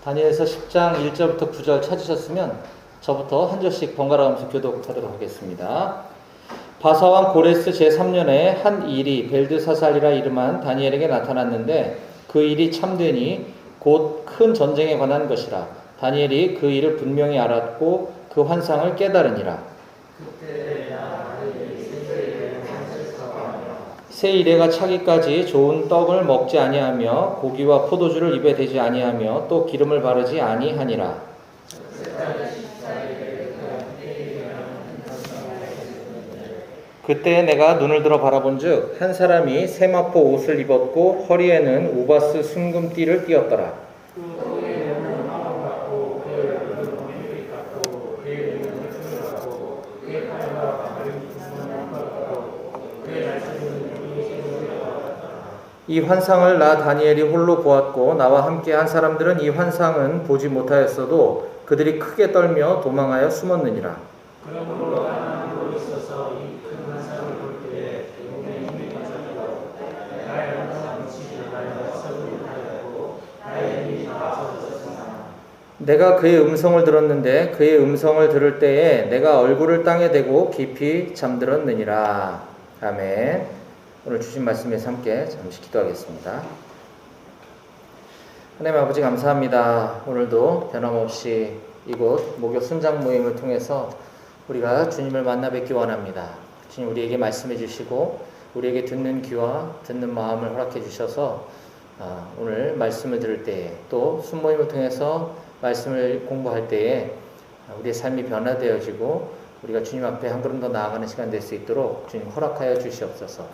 다니엘서 10장 1절부터 9절 찾으셨으면 저부터 한 절씩 번갈아가면서 교독하도록 하겠습니다. 바사왕 고레스 제3년에 한 일이 벨드사살이라 이름한 다니엘에게 나타났는데 그 일이 참되니 곧 큰 전쟁에 관한 것이라. 다니엘이 그 일을 분명히 알았고 그 환상을 깨달으니라. 새 이래가 차기까지 좋은 떡을 먹지 아니하며 고기와 포도주를 입에 대지 아니하며 또 기름을 바르지 아니하니라. 그때 내가 눈을 들어 바라본즉 한 사람이 세마포 옷을 입었고 허리에는 우바스 순금띠를 띠었더라. 이 환상을 나 다니엘이 홀로 보았고 나와 함께 한 사람들은 이 환상은 보지 못하였어도 그들이 크게 떨며 도망하여 숨었느니라. 내가 그의 음성을 들었는데 그의 음성을 들을 때에 내가 얼굴을 땅에 대고 깊이 잠들었느니라. 아멘. 오늘 주신 말씀에서 함께 잠시 기도하겠습니다. 하나님 아버지 감사합니다. 오늘도 변함없이 이곳 목욕 순장 모임을 통해서 우리가 주님을 만나 뵙기 원합니다. 주님 우리에게 말씀해 주시고 우리에게 듣는 귀와 듣는 마음을 허락해 주셔서 오늘 말씀을 들을 때에 또 순모임을 통해서 말씀을 공부할 때에 우리의 삶이 변화되어지고 우리가 주님 앞에 한 걸음 더 나아가는 시간 될 수 있도록 주님 허락하여 주시옵소서.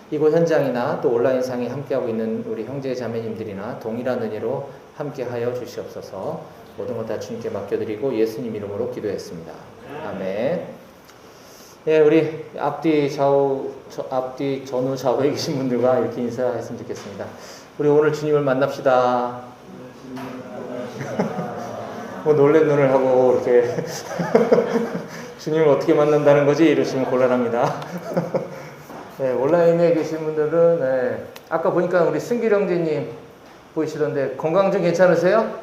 이곳 현장이나 또 온라인상에 함께하고 있는 우리 형제 자매님들이나 동일한 은혜로 함께하여 주시옵소서. 모든 것 다 주님께 맡겨드리고 예수님 이름으로 기도했습니다. 아멘. 네, 우리 앞뒤 전후 좌우에 계신 분들과 이렇게 인사했으면 좋겠습니다. 우리 오늘 주님을 만납시다. 뭐 놀란 눈을 하고 이렇게 주님을 어떻게 만난다는 거지 이러시면 곤란합니다. 네, 온라인에 계신 분들은 네, 아까 보니까 우리 승길 형제님 보이시던데 건강 좀 괜찮으세요?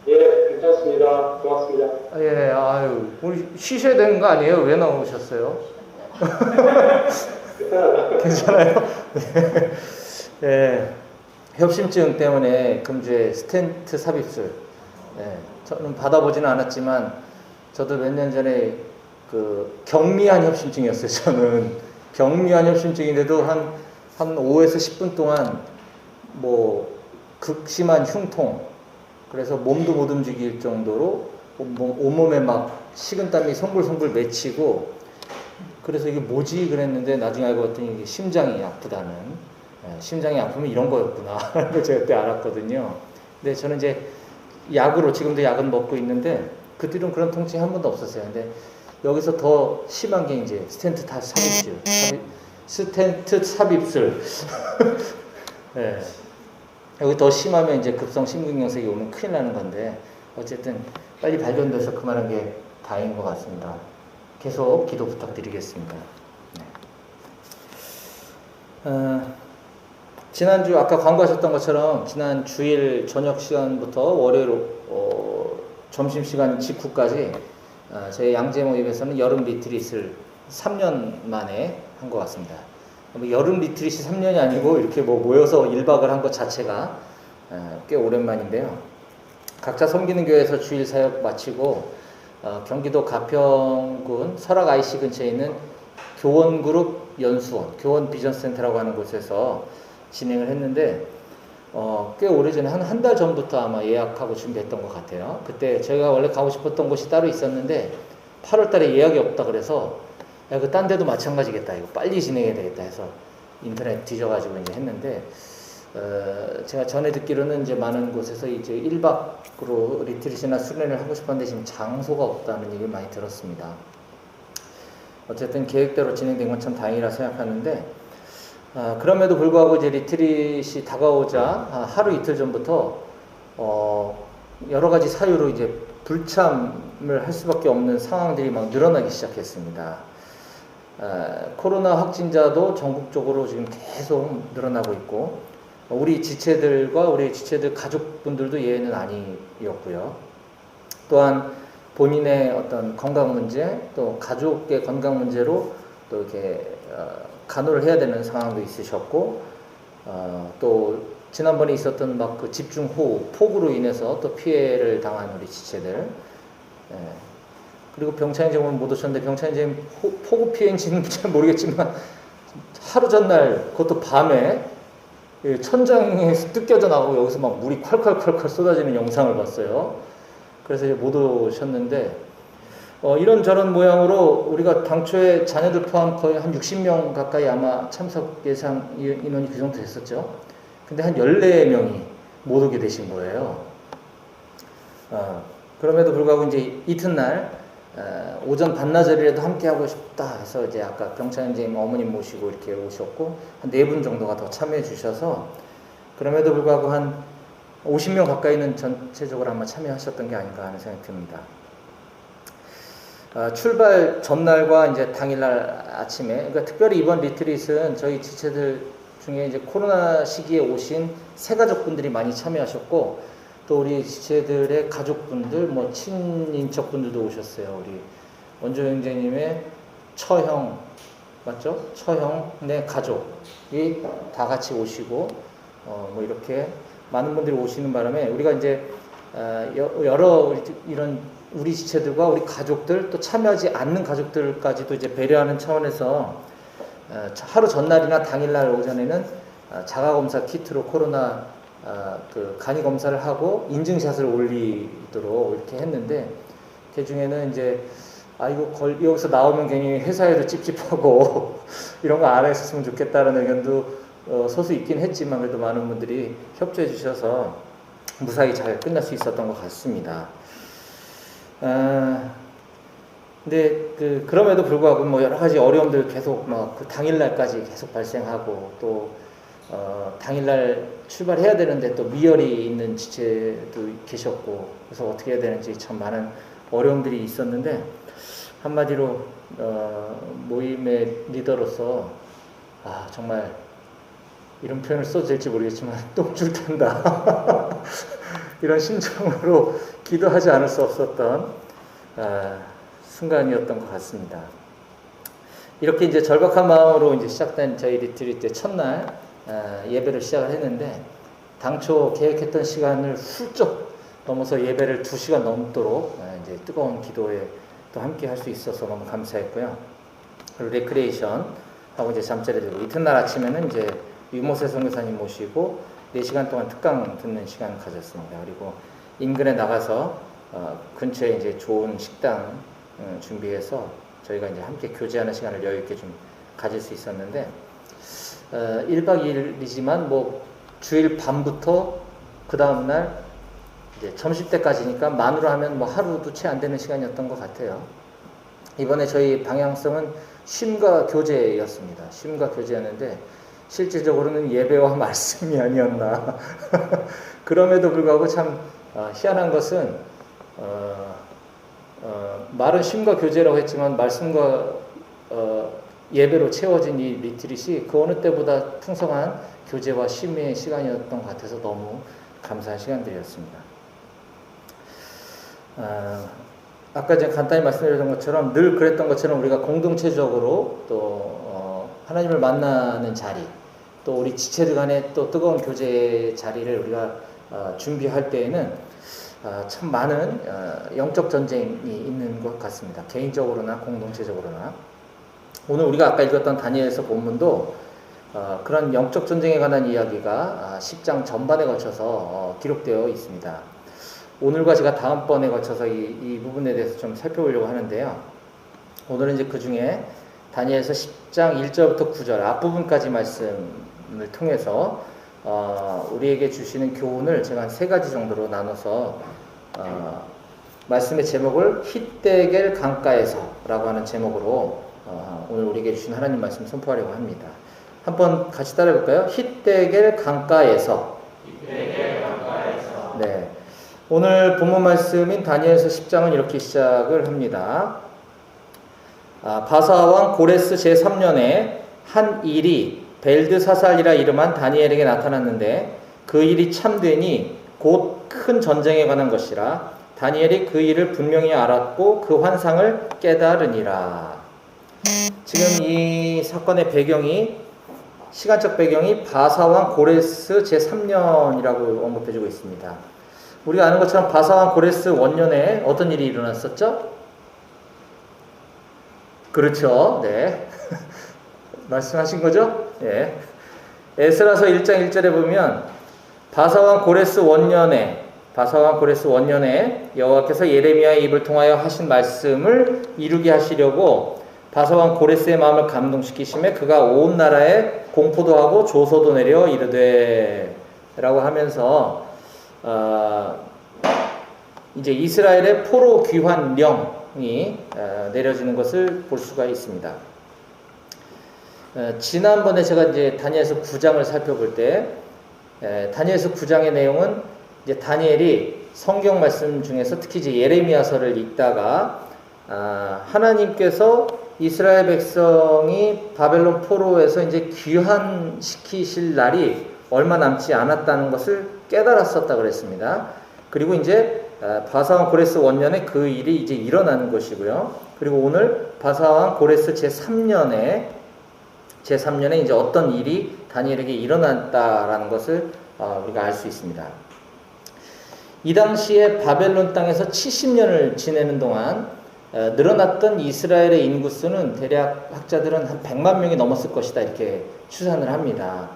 예, 괜찮습니다. 고맙습니다. 예, 아유, 우리 쉬셔야 되는 거 아니에요? 왜 나오셨어요? 괜찮아요? 네. 네. 협심증 때문에 금주에 스텐트 삽입술. 네, 저는 받아보지는 않았지만 저도 몇 년 전에 그 경미한 협심증이었어요. 저는 경미한 협심증인데도 한 5에서 10분 동안 뭐 극심한 흉통, 그래서 몸도 못 움직일 정도로 온몸에 막 식은땀이 송글송글 맺히고, 그래서 이게 뭐지 그랬는데 나중에 알고 봤더니 이게 심장이 아프다는, 심장이 아프면 이런 거였구나 제가 그때 알았거든요. 근데 저는 이제 약으로 지금도 약은 먹고 있는데 그때는 그런 통증이 한 번도 없었어요. 근데 여기서 더 심한 게 이제 스텐트 삽입술. 네. 여기 더 심하면 이제 급성 심근경색이 오면 큰일 나는 건데 어쨌든 빨리 발견돼서 그만한 게 다행인 것 같습니다. 계속 기도 부탁드리겠습니다. 네. 지난주 아까 광고하셨던 것처럼 지난 주일 저녁 시간부터 월요일 점심시간 직후까지 저희 양재 모임에서는 여름 리트릿을 3년 만에 한 것 같습니다. 여름 리트릿이 3년이 아니고 이렇게 뭐 모여서 1박을 한 것 자체가 꽤 오랜만인데요. 각자 섬기는 교회에서 주일 사역 마치고 경기도 가평군 설악 IC 근처에 있는 교원그룹 연수원, 교원 비전센터라고 하는 곳에서 진행을 했는데 꽤 오래전에 한 달 전부터 아마 예약하고 준비했던 것 같아요. 그때 저희가 원래 가고 싶었던 곳이 따로 있었는데 8월 달에 예약이 없다 그래서 야, 그 딴 데도 마찬가지겠다. 이거 빨리 진행해야 되겠다 해서 인터넷 뒤져가지고 이제 했는데 제가 전에 듣기로는 이제 많은 곳에서 이제 1박으로 리트릿이나 수련을 하고 싶었는데 지금 장소가 없다는 얘기를 많이 들었습니다. 어쨌든 계획대로 진행된 건 참 다행이라 생각하는데 그럼에도 불구하고 이제 리트릿이 다가오자 하루 이틀 전부터 여러 가지 사유로 이제 불참을 할 수밖에 없는 상황들이 막 늘어나기 시작했습니다. 코로나 확진자도 전국적으로 지금 계속 늘어나고 있고 우리 지체들과 우리 지체들 가족분들도 예외는 아니었고요. 또한 본인의 어떤 건강 문제, 또 가족의 건강 문제로 또 이렇게 간호를 해야 되는 상황도 있으셨고, 또 지난번에 있었던 막 그 집중호우, 폭우로 인해서 또 피해를 당한 우리 지체들, 그리고 병찬이제는 못 오셨는데 병찬이제 폭우 피해인지는 잘 모르겠지만 하루 전날 그것도 밤에 천장에서 뜯겨져 나오고 여기서 막 물이 콸콸콸콸 쏟아지는 영상을 봤어요. 그래서 이제 못 오셨는데 이런저런 모양으로 우리가 당초에 자녀들 포함 거의 한 60명 가까이 아마 참석 예상 인원이 그 정도 됐었죠. 근데 한 14명이 못 오게 되신 거예요. 그럼에도 불구하고 이제 이튿날 오전 반나절이라도 함께 하고 싶다 해서 이제 아까 병찬님 어머님 모시고 이렇게 오셨고 한 4분 정도가 더 참여해 주셔서 그럼에도 불구하고 한 50명 가까이는 전체적으로 아마 참여하셨던 게 아닌가 하는 생각이 듭니다. 출발 전날과 이제 당일날 아침에, 그러니까 특별히 이번 리트릿은 저희 지체들 중에 이제 코로나 시기에 오신 새가족분들이 많이 참여하셨고, 또 우리 지체들의 가족분들, 뭐 친인척분들도 오셨어요. 우리 원조 형제님의 처형, 맞죠? 처형의 가족이 다 같이 오시고, 뭐 이렇게 많은 분들이 오시는 바람에 우리가 이제 여러 이런 우리 지체들과 우리 가족들 또 참여하지 않는 가족들까지도 이제 배려하는 차원에서 하루 전날이나 당일날 오전에는 자가검사 키트로 코로나 그 간이 검사를 하고 인증샷을 올리도록 이렇게 했는데 그 중에는 이제 이거 여기서 나오면 괜히 회사에도 찝찝하고 이런 거 안 했었으면 좋겠다는 의견도 소수 있긴 했지만 그래도 많은 분들이 협조해 주셔서 무사히 잘 끝날 수 있었던 것 같습니다. 근데 그럼에도 불구하고 뭐 여러 가지 어려움들 계속 막 그 당일날까지 계속 발생하고 또 당일날 출발해야 되는데 또 미열이 있는 지체도 계셨고 그래서 어떻게 해야 되는지 참 많은 어려움들이 있었는데 한마디로 모임의 리더로서 정말 이런 표현을 써도 될지 모르겠지만 똥줄 텐다 이런 심정으로 기도하지 않을 수 없었던 순간이었던 것 같습니다. 이렇게 이제 절박한 마음으로 이제 시작된 저희 리트리트 첫날 예배를 시작을 했는데 당초 계획했던 시간을 훌쩍 넘어서 예배를 2시간 넘도록 이제 뜨거운 기도에 또 함께 할 수 있어서 너무 감사했고요. 그리고 레크레이션 하고 이제 잠자리 들고 이튿날 아침에는 이제 유모세 선교사님 모시고 4시간 동안 특강 듣는 시간을 가졌습니다. 그리고 인근에 나가서 근처에 이제 좋은 식당 준비해서 저희가 이제 함께 교제하는 시간을 여유 있게 좀 가질 수 있었는데 1박 2일이지만 뭐 주일 밤부터 그 다음 날 이제 점심 때까지니까 만으로 하면 뭐 하루도 채 안 되는 시간이었던 것 같아요. 이번에 저희 방향성은 쉼과 교제였습니다. 쉼과 교제였는데 실질적으로는 예배와 말씀이 아니었나. 그럼에도 불구하고 참 희한한 것은 말은 쉼과 교제라고 했지만 말씀과 예배로 채워진 이 리트릿이 그 어느 때보다 풍성한 교제와 쉼의 시간이었던 것 같아서 너무 감사한 시간들이었습니다. 아까 제가 간단히 말씀드렸던 것처럼 늘 그랬던 것처럼 우리가 공동체적으로 또 하나님을 만나는 자리 또 우리 지체들 간의 또 뜨거운 교제 자리를 우리가 준비할 때에는 참 많은 영적 전쟁이 있는 것 같습니다. 개인적으로나 공동체적으로나. 오늘 우리가 아까 읽었던 다니엘서 본문도 그런 영적 전쟁에 관한 이야기가 10장 전반에 걸쳐서 기록되어 있습니다. 오늘과 제가 다음번에 걸쳐서 이 부분에 대해서 좀 살펴보려고 하는데요. 오늘은 이제 그 중에 다니엘서 10장 1절부터 9절 앞부분까지 말씀을 통해서 우리에게 주시는 교훈을 제가 한 3가지 정도로 나눠서 말씀의 제목을 힛데겔 강가에서 라고 하는 제목으로 오늘 우리에게 주신 하나님 말씀 선포하려고 합니다. 한번 같이 따라해 볼까요? 힛데겔 강가에서. 네. 오늘 본문 말씀인 다니엘서 10장은 이렇게 시작을 합니다. 바사왕 고레스 제3년에 한 일이 벨드사살이라 이름한 다니엘에게 나타났는데 그 일이 참되니 곧 큰 전쟁에 관한 것이라. 다니엘이 그 일을 분명히 알았고 그 환상을 깨달으니라. 지금 이 사건의 배경이, 시간적 배경이 바사왕 고레스 제3년이라고 언급해주고 있습니다. 우리가 아는 것처럼 바사왕 고레스 원년에 어떤 일이 일어났었죠? 그렇죠. 네. 말씀하신 거죠? 네. 에스라서 1장 1절에 보면 바사왕 고레스 원년에 여호와께서 예레미야의 입을 통하여 하신 말씀을 이루게 하시려고 바사왕 고레스의 마음을 감동시키심에 그가 온 나라에 공포도 하고 조소도 내려 이르되 라고 하면서 이제 이스라엘의 포로 귀환령이 내려지는 것을 볼 수가 있습니다. 지난번에 제가 이제 다니엘서 9장을 살펴볼 때 다니엘서 9장의 내용은 이제 다니엘이 성경 말씀 중에서 특히 이제 예레미야서를 읽다가 하나님께서 이스라엘 백성이 바벨론 포로에서 이제 귀환시키실 날이 얼마 남지 않았다는 것을 깨달았었다 그랬습니다. 그리고 이제 바사왕 고레스 원년에 그 일이 이제 일어나는 것이고요. 그리고 오늘 바사왕 고레스 제3년에 이제 어떤 일이 다니엘에게 일어났다라는 것을 우리가 알 수 있습니다. 이 당시에 바벨론 땅에서 70년을 지내는 동안 늘어났던 이스라엘의 인구수는 대략 학자들은 한 100만 명이 넘었을 것이다 이렇게 추산을 합니다.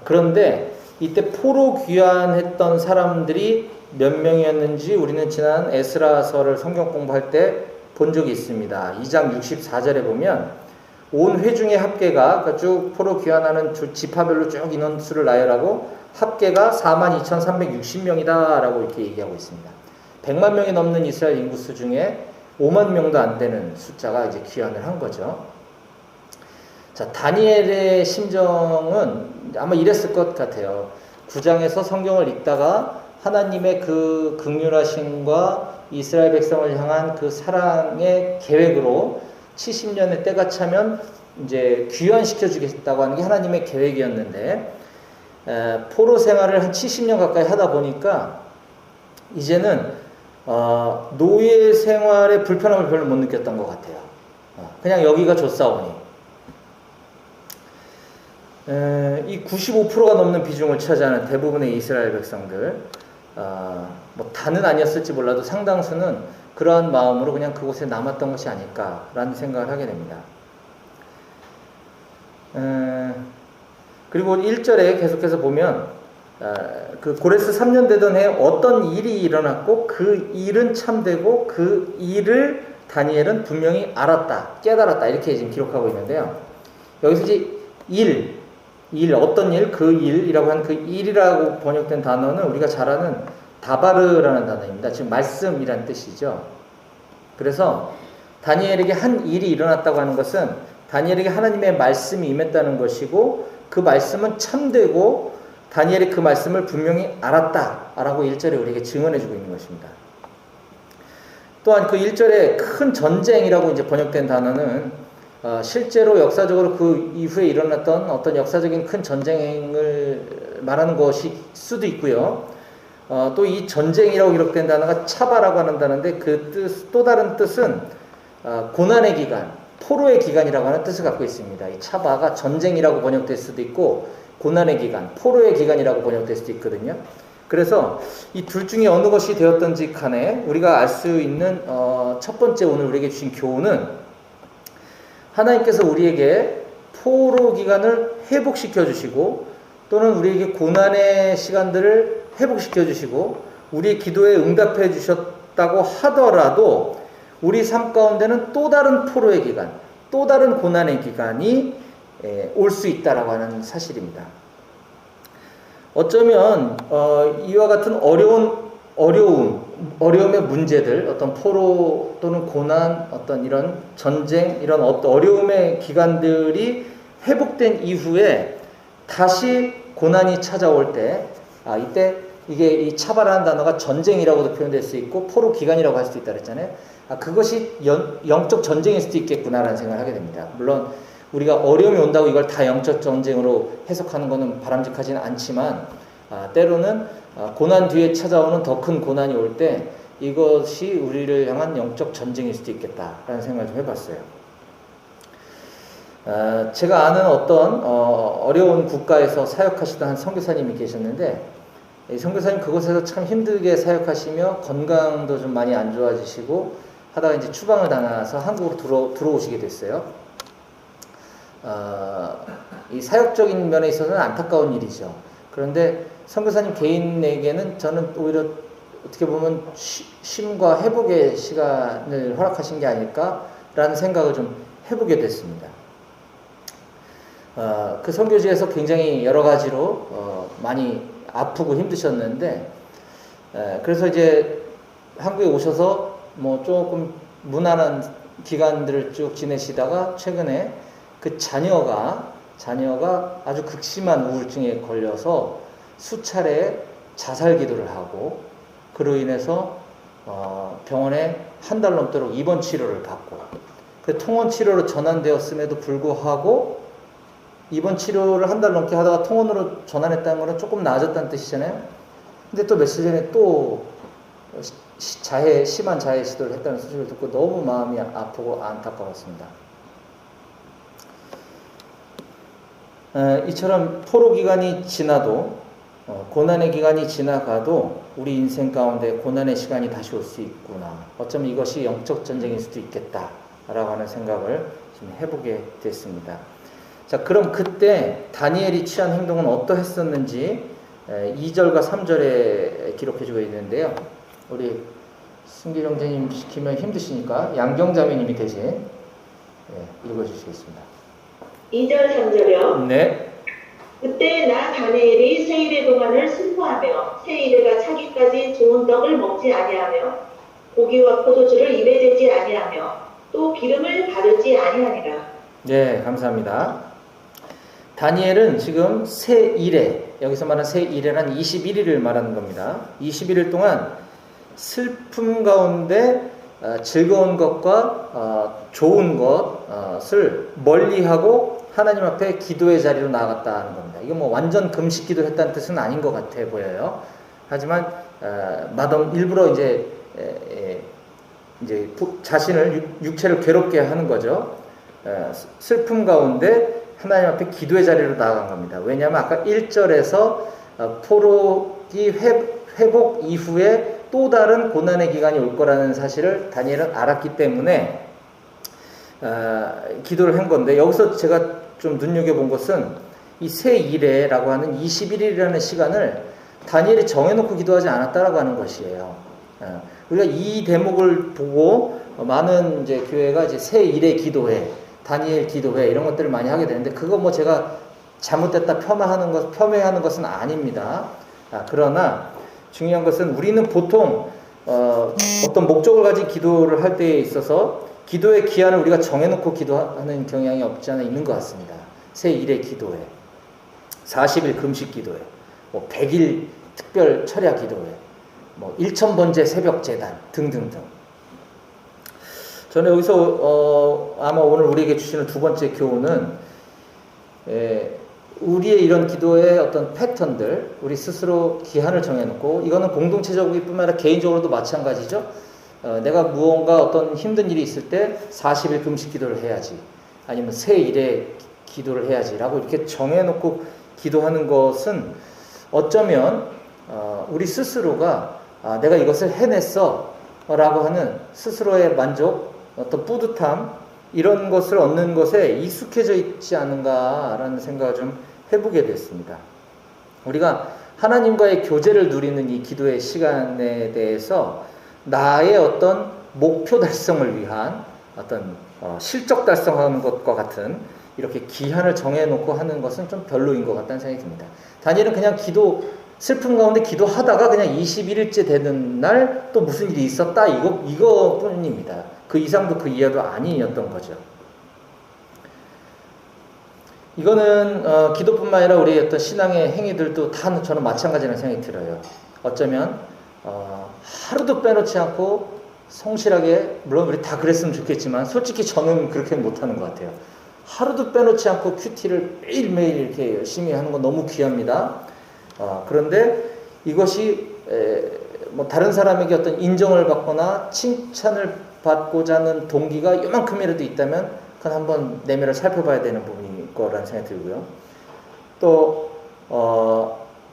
그런데 이때 포로 귀환했던 사람들이 몇 명이었는지 우리는 지난 에스라서를 성경 공부할 때 본 적이 있습니다. 2장 64절에 보면 온 회중의 합계가, 그러니까 쭉 포로 귀환하는 지파별로 쭉 인원수를 나열하고 합계가 42,360명이다 라고 이렇게 얘기하고 있습니다. 100만 명이 넘는 이스라엘 인구수 중에 5만 명도 안 되는 숫자가 이제 귀환을 한 거죠. 자, 다니엘의 심정은 아마 이랬을 것 같아요. 9장에서 성경을 읽다가 하나님의 그 긍휼하심과 이스라엘 백성을 향한 그 사랑의 계획으로 70년의 때가 차면 이제 귀환시켜 주겠다고 하는 게 하나님의 계획이었는데 포로 생활을 한 70년 가까이 하다 보니까 이제는 노예 생활의 불편함을 별로 못 느꼈던 것 같아요. 그냥 여기가 좋사오니. 이 95%가 넘는 비중을 차지하는 대부분의 이스라엘 백성들, 뭐 다는 아니었을지 몰라도 상당수는 그러한 마음으로 그냥 그곳에 남았던 것이 아닐까라는 생각을 하게 됩니다. 그리고 1절에 계속해서 보면 그 고레스 3년 되던 해에 어떤 일이 일어났고 그 일은 참되고 그 일을 다니엘은 분명히 알았다, 깨달았다 이렇게 지금 기록하고 있는데요. 여기서 이제 어떤 일, 그 일이라고 한 그 일이라고 번역된 단어는 우리가 잘 아는 다바르라는 단어입니다. 지금 말씀이란 뜻이죠. 그래서 다니엘에게 한 일이 일어났다고 하는 것은 다니엘에게 하나님의 말씀이 임했다는 것이고 그 말씀은 참되고 다니엘이 그 말씀을 분명히 알았다라고 1절에 우리에게 증언해주고 있는 것입니다. 또한 그 1절에 큰 전쟁이라고 이제 번역된 단어는 실제로 역사적으로 그 이후에 일어났던 어떤 역사적인 큰 전쟁을 말하는 것일 수도 있고요. 또 이 전쟁이라고 기록된 단어가 차바라고 하는 단어인데 그 또 다른 뜻은 고난의 기간, 포로의 기간이라고 하는 뜻을 갖고 있습니다. 이 차바가 전쟁이라고 번역될 수도 있고 고난의 기간, 포로의 기간이라고 번역될 수도 있거든요. 그래서 이 둘 중에 어느 것이 되었던지 간에 우리가 알 수 있는 첫 번째 오늘 우리에게 주신 교훈은 하나님께서 우리에게 포로 기간을 회복시켜 주시고 또는 우리에게 고난의 시간들을 회복시켜 주시고 우리의 기도에 응답해 주셨다고 하더라도 우리 삶 가운데는 또 다른 포로의 기간, 또 다른 고난의 기간이 올 수 있다라고 하는 사실입니다. 어쩌면 이와 같은 어려움의 문제들, 어떤 포로 또는 고난, 어떤 이런 전쟁, 이런 어려움의 기간들이 회복된 이후에 다시 고난이 찾아올 때, 이때 이게 이 차바라는 단어가 전쟁이라고도 표현될 수 있고 포로 기간이라고 할 수도 있다 그랬잖아요. 그것이 영적 전쟁일 수도 있겠구나라는 생각을 하게 됩니다. 물론 우리가 어려움이 온다고 이걸 다 영적 전쟁으로 해석하는 것은 바람직하지는 않지만 때로는 고난 뒤에 찾아오는 더 큰 고난이 올 때 이것이 우리를 향한 영적 전쟁일 수도 있겠다라는 생각을 좀 해봤어요. 제가 아는 어떤 어려운 국가에서 사역하시던 한 선교사님이 계셨는데 이 선교사님 그곳에서 참 힘들게 사역하시며 건강도 좀 많이 안 좋아지시고 하다가 이제 추방을 당해서 한국으로 들어오시게 됐어요. 이 사역적인 면에 있어서는 안타까운 일이죠. 그런데 선교사님 개인에게는 저는 오히려 어떻게 보면 쉼과 회복의 시간을 허락하신 게 아닐까라는 생각을 좀 해보게 됐습니다. 그 선교지에서 굉장히 여러 가지로 많이 아프고 힘드셨는데 그래서 이제 한국에 오셔서 뭐 조금 무난한 기간들을 쭉 지내시다가 최근에 그 자녀가 아주 극심한 우울증에 걸려서 수차례 자살 기도를 하고 그로 인해서 병원에 한 달 넘도록 입원 치료를 받고 그 통원 치료로 전환되었음에도 불구하고 입원 치료를 한 달 넘게 하다가 통원으로 전환했다는 거는 조금 나아졌다는 뜻이잖아요. 근데 또 며칠 전에 또 심한 자해 시도를 했다는 소식을 듣고 너무 마음이 아프고 안타까웠습니다. 이처럼 포로 기간이 지나도 고난의 기간이 지나가도 우리 인생 가운데 고난의 시간이 다시 올 수 있구나. 어쩌면 이것이 영적 전쟁일 수도 있겠다라고 하는 생각을 좀 해보게 됐습니다. 자, 그럼 그때 다니엘이 취한 행동은 어떠했었는지 2절과 3절에 기록해주고 있는데요. 우리 승길 형제님 시키면 힘드시니까 양경자매님이 대신 읽어주시겠습니다. 2절 3절이요. 네. 그때 나 다니엘이 세일의 동안을 슬퍼하며 세일에가 차기까지 좋은 떡을 먹지 아니하며 고기와 포도주를 입에 대지 아니하며 또 기름을 바르지 아니하니라. 네, 감사합니다. 다니엘은 지금 새 일에, 여기서 말하는 새 일에란 21일을 말하는 겁니다. 21일 동안 슬픔 가운데 즐거운 것과 좋은 것을 멀리하고 하나님 앞에 기도의 자리로 나아갔다는 겁니다. 이거 뭐 완전 금식 기도를 했다는 뜻은 아닌 것 같아 보여요. 하지만 일부러 이제 자신을 육체를 괴롭게 하는 거죠. 슬픔 가운데 하나님 앞에 기도의 자리로 나아간 겁니다. 왜냐하면 아까 1절에서 포로기 회복 이후에 또 다른 고난의 기간이 올 거라는 사실을 다니엘은 알았기 때문에 기도를 한 건데, 여기서 제가 좀 눈여겨본 것은 이 새 일에라고 하는 21일이라는 시간을 다니엘이 정해놓고 기도하지 않았다라고 하는 것이에요. 우리가 이 대목을 보고 많은 이제 교회가 이제 새 일의 기도회, 다니엘 기도회 이런 것들을 많이 하게 되는데, 그거 뭐 제가 잘못됐다 폄훼하는 것은 아닙니다. 그러나 중요한 것은 우리는 보통 어떤 목적을 가진 기도를 할 때에 있어서 기도의 기한을 우리가 정해놓고 기도하는 경향이 없지 않아 있는 것 같습니다. 새 일의 기도회, 40일 금식 기도회, 뭐 100일 특별 철야 기도회, 뭐 1000번째 새벽 제단 등등등. 저는 여기서 아마 오늘 우리에게 주시는 두 번째 교훈은 우리의 이런 기도의 어떤 패턴들, 우리 스스로 기한을 정해놓고, 이거는 공동체적이뿐만 아니라 개인적으로도 마찬가지죠. 내가 무언가 어떤 힘든 일이 있을 때 40일 금식 기도를 해야지, 아니면 새 일에 기도를 해야지라고 이렇게 정해놓고 기도하는 것은 어쩌면 우리 스스로가 내가 이것을 해냈어 라고 하는 스스로의 만족, 어떤 뿌듯함, 이런 것을 얻는 것에 익숙해져 있지 않은가라는 생각을 좀 해보게 됐습니다. 우리가 하나님과의 교제를 누리는 이 기도의 시간에 대해서 나의 어떤 목표 달성을 위한 어떤 실적 달성하는 것과 같은 이렇게 기한을 정해놓고 하는 것은 좀 별로인 것 같다는 생각이 듭니다. 다니엘은 그냥 슬픔 가운데 기도하다가 그냥 21일째 되는 날 또 무슨 일이 있었다, 이거뿐입니다. 그 이상도 그 이하도 아니었던 거죠. 이거는 기도뿐만 아니라 우리 어떤 신앙의 행위들도 다 저는 마찬가지라는 생각이 들어요. 어쩌면 하루도 빼놓지 않고 성실하게, 물론 우리 다 그랬으면 좋겠지만 솔직히 저는 그렇게 못하는 것 같아요. 하루도 빼놓지 않고 큐티를 매일매일 이렇게 열심히 하는 건 너무 귀합니다. 그런데 이것이 뭐 다른 사람에게 어떤 인정을 받거나 칭찬을 받고자 하는 동기가 요만큼이라도 있다면 그건 한번 내면을 살펴봐야 되는 부분일 거라는 생각이 들고요. 또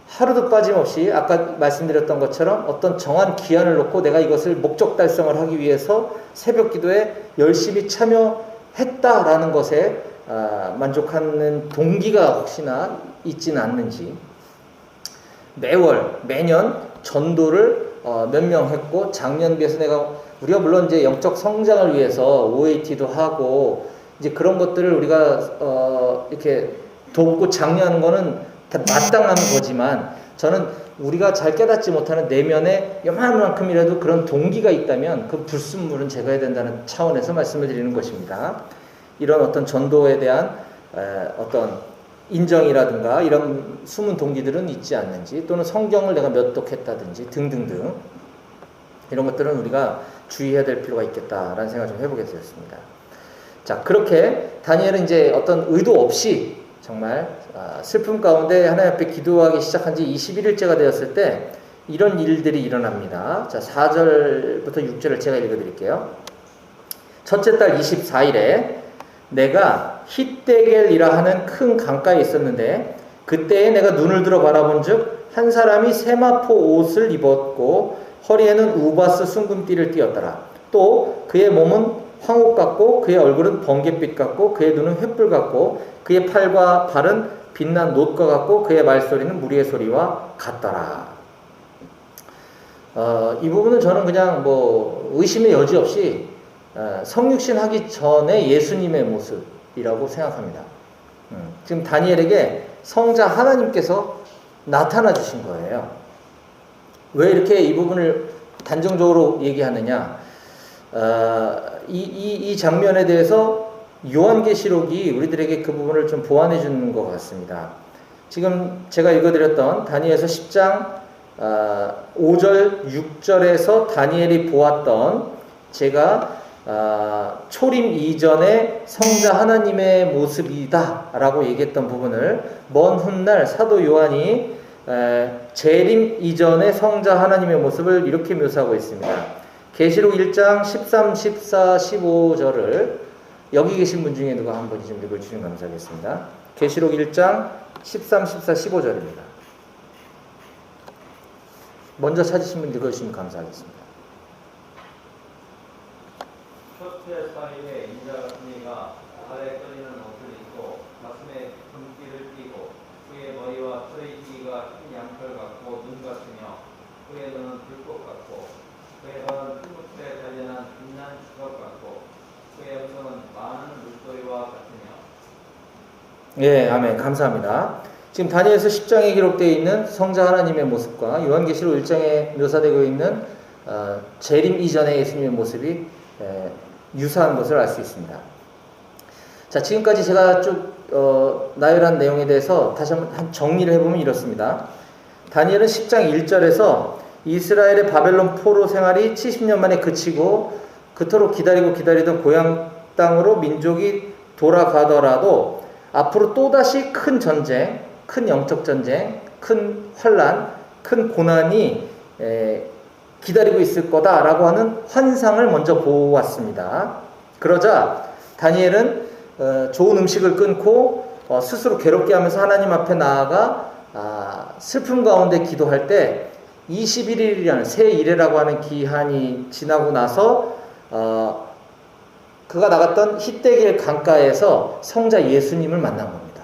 하루도 빠짐없이 아까 말씀드렸던 것처럼 어떤 정한 기한을 놓고 내가 이것을 목적 달성을 하기 위해서 새벽 기도에 열심히 참여했다라는 것에 만족하는 동기가 혹시나 있지는 않는지, 매년 전도를 몇 명 했고, 작년 비해서 우리가 물론 이제 영적 성장을 위해서 OAT도 하고 이제 그런 것들을 우리가 이렇게 돕고 장려하는 거는 다 마땅한 거지만, 저는 우리가 잘 깨닫지 못하는 내면에 요만큼이라도 그런 동기가 있다면 그 불순물은 제거해야 된다는 차원에서 말씀을 드리는 것입니다. 이런 어떤 전도에 대한 어떤 인정이라든가 이런 숨은 동기들은 있지 않는지, 또는 성경을 내가 몇 독했다든지 등등등, 이런 것들은 우리가 주의해야 될 필요가 있겠다라는 생각을 좀 해보게 되었습니다. 자, 그렇게 다니엘은 이제 어떤 의도 없이 정말 슬픔 가운데 하나님 앞에 기도하기 시작한 지 21일째가 되었을 때 이런 일들이 일어납니다. 자, 4절부터 6절을 제가 읽어드릴게요. 첫째 달 24일에 내가 히데겔이라 하는 큰 강가에 있었는데, 그때에 내가 눈을 들어 바라본 즉 한 사람이 세마포 옷을 입었고 허리에는 우바스 순금띠를 띠었더라. 또 그의 몸은 황옥 같고 그의 얼굴은 번갯빛 같고 그의 눈은 횃불 같고 그의 팔과 발은 빛난 놋과 같고 그의 말소리는 무리의 소리와 같더라. 이 부분은 저는 그냥 뭐 의심의 여지 없이 성육신 하기 전에 예수님의 모습이라고 생각합니다. 지금 다니엘에게 성자 하나님께서 나타나 주신 거예요. 왜 이렇게 이 부분을 단정적으로 얘기하느냐? 이 장면에 대해서 요한계시록이 우리들에게 그 부분을 좀 보완해 주는 것 같습니다. 지금 제가 읽어드렸던 다니엘서 10장 5절 6절에서 다니엘이 보았던, 제가 초림 이전의 성자 하나님의 모습이다 라고 얘기했던 부분을 먼 훗날 사도 요한이 재림 이전의 성자 하나님의 모습을 이렇게 묘사하고 있습니다. 계시록 1장 13, 14, 15절을 여기 계신 분 중에 누가 한 분이 좀 읽어주시면 감사하겠습니다. 계시록 1장 13, 14, 15절입니다. 먼저 찾으신 분 읽어주시면 감사하겠습니다. 첫째 사이에 인자 같은 이가 발에 떨리는 옷을 입고 가슴에 금띠를 띠고 그의 머리와 털의 길이가 흰 양털 같고 눈 같으며 그의 눈은 불꽃 같고 그의 발은 큰 물에 단련한 빛난 주석 같고 그의 음성은 많은 물소리와 같으며. 예, 아멘. 감사합니다. 지금 다니엘서 10장에 기록되어 있는 성자 하나님의 모습과 요한계시록 1장에 묘사되고 있는 재림 이전의 예수님의 모습이 유사한 것을 알 수 있습니다. 자, 지금까지 제가 쭉 나열한 내용에 대해서 다시 한번 정리를 해보면 이렇습니다. 다니엘은 10장 1절에서 이스라엘의 바벨론 포로 생활이 70년 만에 그치고 그토록 기다리던 고향 땅으로 민족이 돌아가더라도 앞으로 또다시 큰 전쟁, 큰 영적 전쟁, 큰 환란, 큰 고난이 기다리고 있을 거다라고 하는 환상을 먼저 보았습니다. 그러자 다니엘은 좋은 음식을 끊고 스스로 괴롭게 하면서 하나님 앞에 나아가 슬픔 가운데 기도할 때 21일이라는 새 이래라고 하는 기한이 지나고 나서 그가 나갔던 히데겔 강가에서 성자 예수님을 만난 겁니다.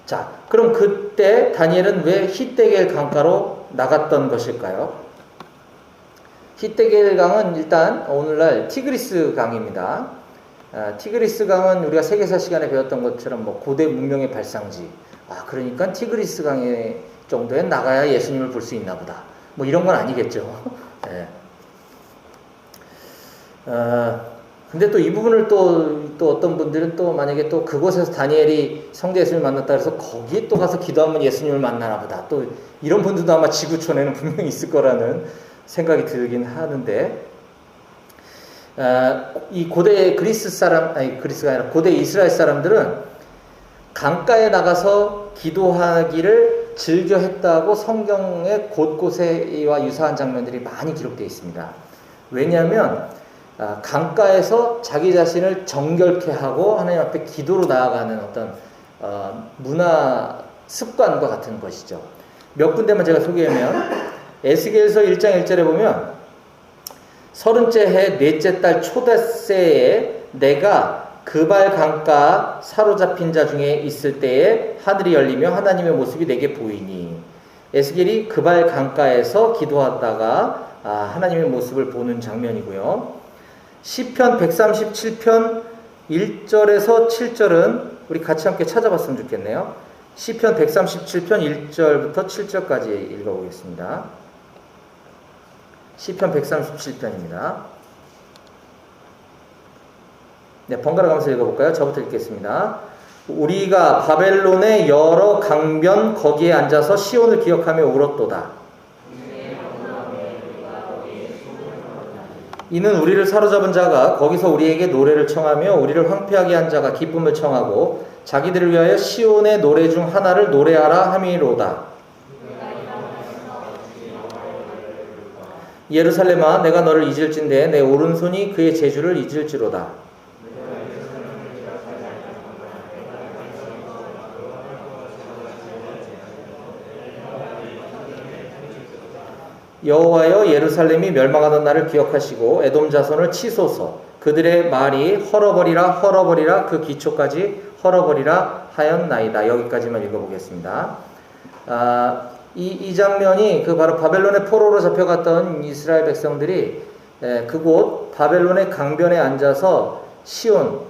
자, 그럼 그때 다니엘은 왜 히데겔 강가로 나갔던 것일까요? 히데겔 강은 일단 오늘날 티그리스 강입니다. 티그리스 강은 우리가 세계사 시간에 배웠던 것처럼 뭐 고대 문명의 발상지. 그러니까 티그리스 강의 정도에 나가야 예수님을 볼 수 있나 보다. 뭐 이런 건 아니겠죠. 네. 근데 또 이 부분을 또 어떤 분들은 또 만약에 또 그곳에서 다니엘이 성자 예수님을 만났다 그래서 거기에 또 가서 기도하면 예수님을 만나나 보다. 또 이런 분들도 아마 지구촌에는 분명히 있을 거라는 생각이 들긴 하는데, 이 고대 그리스 사람, 아니 그리스가 아니라 고대 이스라엘 사람들은 강가에 나가서 기도하기를 즐겨 했다고 성경의 곳곳에와 유사한 장면들이 많이 기록되어 있습니다. 왜냐하면 강가에서 자기 자신을 정결케 하고 하나님 앞에 기도로 나아가는 어떤 문화 습관과 같은 것이죠. 몇 군데만 제가 소개하면 에스겔서 1장 1절에 보면 30째 해 넷째 달 초대새에 내가 그발 강가 사로잡힌 자 중에 있을 때에 하늘이 열리며 하나님의 모습이 내게 보이니 에스겔이 그발 강가에서 기도하다가 하나님의 모습을 보는 장면이고요. 시편 137편 1절에서 7절은 우리 같이 함께 찾아봤으면 좋겠네요. 시편 137편 1절부터 7절까지 읽어보겠습니다. 시편 137편입니다. 네, 번갈아 가면서 읽어볼까요? 저부터 읽겠습니다. 우리가 바벨론의 여러 강변 거기에 앉아서 시온을 기억하며 울었도다. 이는 우리를 사로잡은 자가 거기서 우리에게 노래를 청하며 우리를 황폐하게 한 자가 기쁨을 청하고 자기들을 위하여 시온의 노래 중 하나를 노래하라 함이로다. 예루살렘아 내가 너를 잊을진대 내 오른손이 그의 재주를 잊을지로다. 여호와여 예루살렘이 멸망하던 날을 기억하시고 에돔 자손을 치소서. 그들의 말이 헐어버리라 헐어버리라 그 기초까지 헐어버리라 하였나이다. 여기까지만 읽어보겠습니다. 이 장면이 그 바로 바벨론의 포로로 잡혀갔던 이스라엘 백성들이 그곳 바벨론의 강변에 앉아서 시온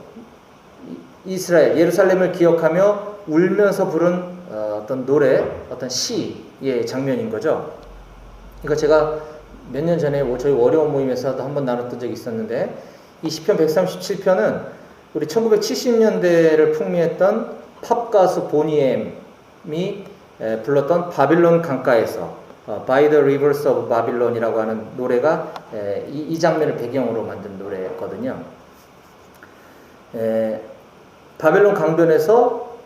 이스라엘 예루살렘을 기억하며 울면서 부른 어떤 노래 어떤 시의 장면인 거죠. 이거 제가 몇 년 전에 저희 월요원 모임에서도 한번 나눴던 적이 있었는데 이 시편 137편은 우리 1970년대를 풍미했던 팝 가수 보니엠이 불렀던 바빌론 강가에서 By the Rivers of Babylon이라고 하는 노래가 이 장면을 배경으로 만든 노래였거든요. 바벨론 강변에서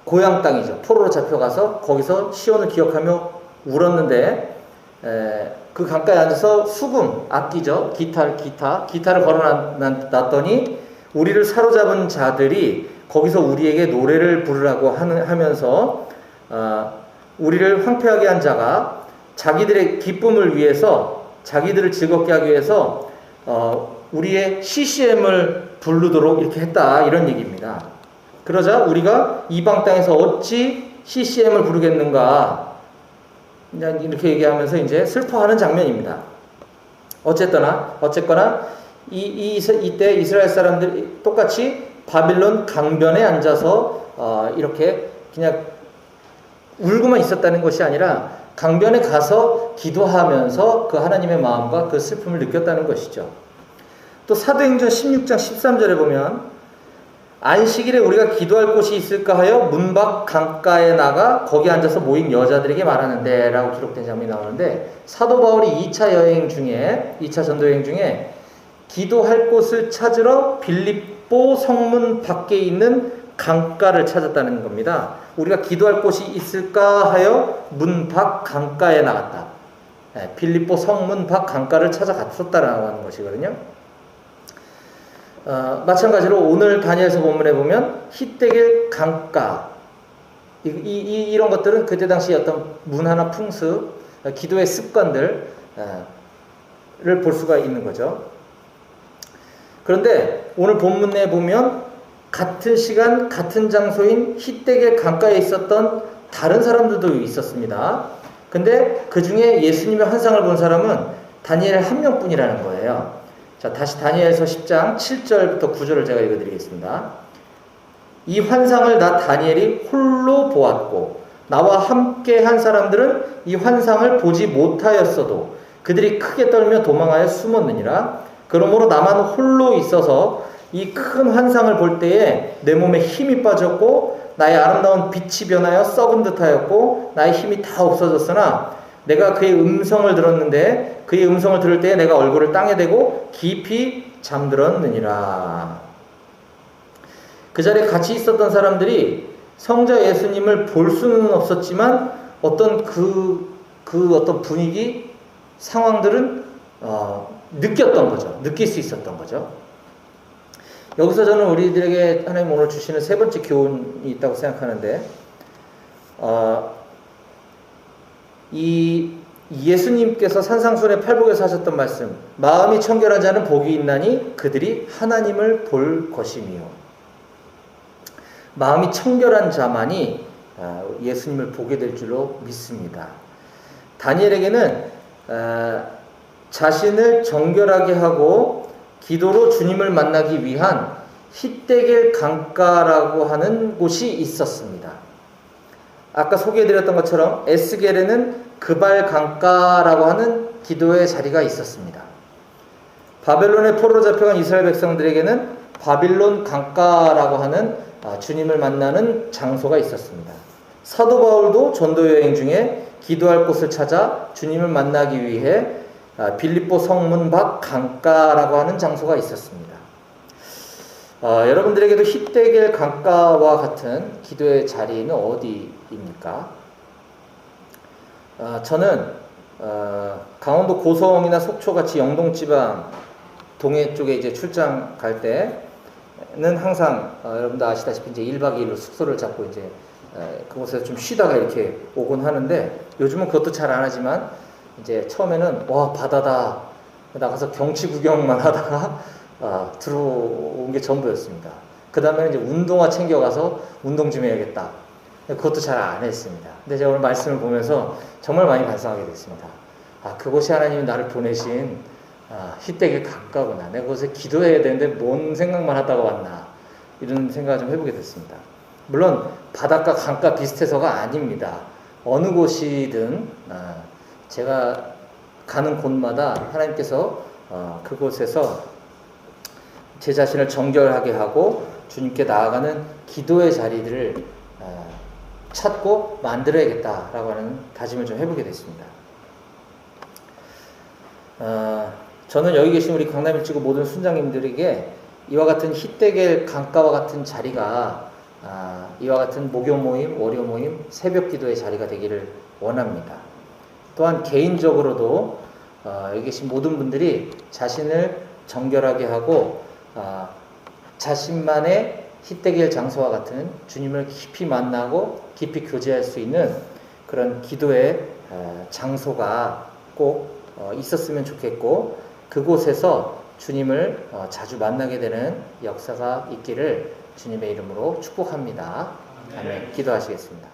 고향 땅이죠. 포로로 잡혀가서 거기서 시온을 기억하며 울었는데 그 강가에 앉아서 수금, 악기죠. 기타를 걸어놨더니 우리를 사로잡은 자들이 거기서 우리에게 노래를 부르라고 하면서 우리를 황폐하게 한 자가 자기들의 기쁨을 위해서 자기들을 즐겁게 하기 위해서 우리의 CCM을 부르도록 이렇게 했다 이런 얘기입니다. 그러자 우리가 이방 땅에서 어찌 CCM을 부르겠는가 이렇게 얘기하면서 이제 슬퍼하는 장면입니다. 어쨌거나 이때 이스라엘 사람들이 똑같이 바빌론 강변에 앉아서 이렇게 그냥 울고만 있었다는 것이 아니라 강변에 가서 기도하면서 그 하나님의 마음과 그 슬픔을 느꼈다는 것이죠. 또 사도행전 16장 13절에 보면 안식일에 우리가 기도할 곳이 있을까 하여 문 밖 강가에 나가 거기 앉아서 모인 여자들에게 말하는데 라고 기록된 장면이 나오는데 사도 바울이 2차 전도 여행 중에 기도할 곳을 찾으러 빌립보 성문 밖에 있는 강가를 찾았다는 겁니다. 우리가 기도할 곳이 있을까 하여 문 밖 강가에 나갔다. 빌립보 성문 밖 강가를 찾아갔었다라고 하는 것이거든요. 마찬가지로 오늘 다니엘서 본문에 보면 히데겔 강가 이런 것들은 그때 당시 어떤 문화나 풍습, 기도의 습관들을 볼 수가 있는 거죠. 그런데 오늘 본문에 보면 같은 시간 같은 장소인 히데겔 강가에 있었던 다른 사람들도 있었습니다. 근데 그 중에 예수님의 환상을 본 사람은 다니엘 한 명뿐이라는 거예요. 자, 다시 다니엘서 10장 7절부터 9절을 제가 읽어드리겠습니다. 이 환상을 나 다니엘이 홀로 보았고 나와 함께 한 사람들은 이 환상을 보지 못하였어도 그들이 크게 떨며 도망하여 숨었느니라. 그러므로 나만 홀로 있어서 이 큰 환상을 볼 때에 내 몸에 힘이 빠졌고 나의 아름다운 빛이 변하여 썩은 듯하였고 나의 힘이 다 없어졌으나 내가 그의 음성을 들었는데 그의 음성을 들을 때 내가 얼굴을 땅에 대고 깊이 잠들었느니라. 그 자리에 같이 있었던 사람들이 성자 예수님을 볼 수는 없었지만 어떤 어떤 분위기, 상황들은 느꼈던 거죠. 느낄 수 있었던 거죠. 여기서 저는 우리들에게 하나님 오늘 주시는 세 번째 교훈이 있다고 생각하는데, 이 예수님께서 산상수훈의 팔복에서 하셨던 말씀, 마음이 청결한 자는 복이 있나니 그들이 하나님을 볼 것이며, 마음이 청결한 자만이 예수님을 보게 될 줄로 믿습니다. 다니엘에게는 자신을 정결하게 하고 기도로 주님을 만나기 위한 힛데겔 강가라고 하는 곳이 있었습니다. 아까 소개해드렸던 것처럼 에스겔에는 그발 강가라고 하는 기도의 자리가 있었습니다. 바벨론의 포로로 잡혀간 이스라엘 백성들에게는 바빌론 강가라고 하는 주님을 만나는 장소가 있었습니다. 사도 바울도 전도 여행 중에 기도할 곳을 찾아 주님을 만나기 위해 빌립보 성문 밖 강가라고 하는 장소가 있었습니다. 여러분들에게도 힛데겔 강가와 같은 기도의 자리는 어디입니까? 저는 강원도 고성이나 속초같이 영동지방 동해 쪽에 이제 출장 갈 때는 항상 여러분도 아시다시피 이제 1박 2일로 숙소를 잡고 이제 그곳에서 좀 쉬다가 이렇게 오곤 하는데, 요즘은 그것도 잘 안 하지만 이제 처음에는 와 바다다 나가서 경치 구경만 하다가 들어온 게 전부였습니다. 그 다음에는 이제 운동화 챙겨가서 운동 좀 해야겠다. 그것도 잘 안 했습니다. 근데 제가 오늘 말씀을 보면서 정말 많이 반성하게 됐습니다. 그곳이 하나님이 나를 보내신 힛데겔 강가구나. 내가 그곳에 기도해야 되는데 뭔 생각만 하다가 왔나. 이런 생각을 좀 해보게 됐습니다. 물론 바닷가 강가 비슷해서가 아닙니다. 어느 곳이든 제가 가는 곳마다 하나님께서 그곳에서 제 자신을 정결하게 하고 주님께 나아가는 기도의 자리들을 찾고 만들어야겠다라고 하는 다짐을 좀 해보게 됐습니다. 저는 여기 계신 우리 강남일지구 모든 순장님들에게 이와 같은 힛데겔 강가와 같은 자리가 이와 같은 목요 모임, 월요 모임, 새벽 기도의 자리가 되기를 원합니다. 또한 개인적으로도 여기 계신 모든 분들이 자신을 정결하게 하고 자신만의 힛데겔 장소와 같은 주님을 깊이 만나고 깊이 교제할 수 있는 그런 기도의 장소가 꼭 있었으면 좋겠고, 그곳에서 주님을 자주 만나게 되는 역사가 있기를 주님의 이름으로 축복합니다. 아멘. 기도하시겠습니다.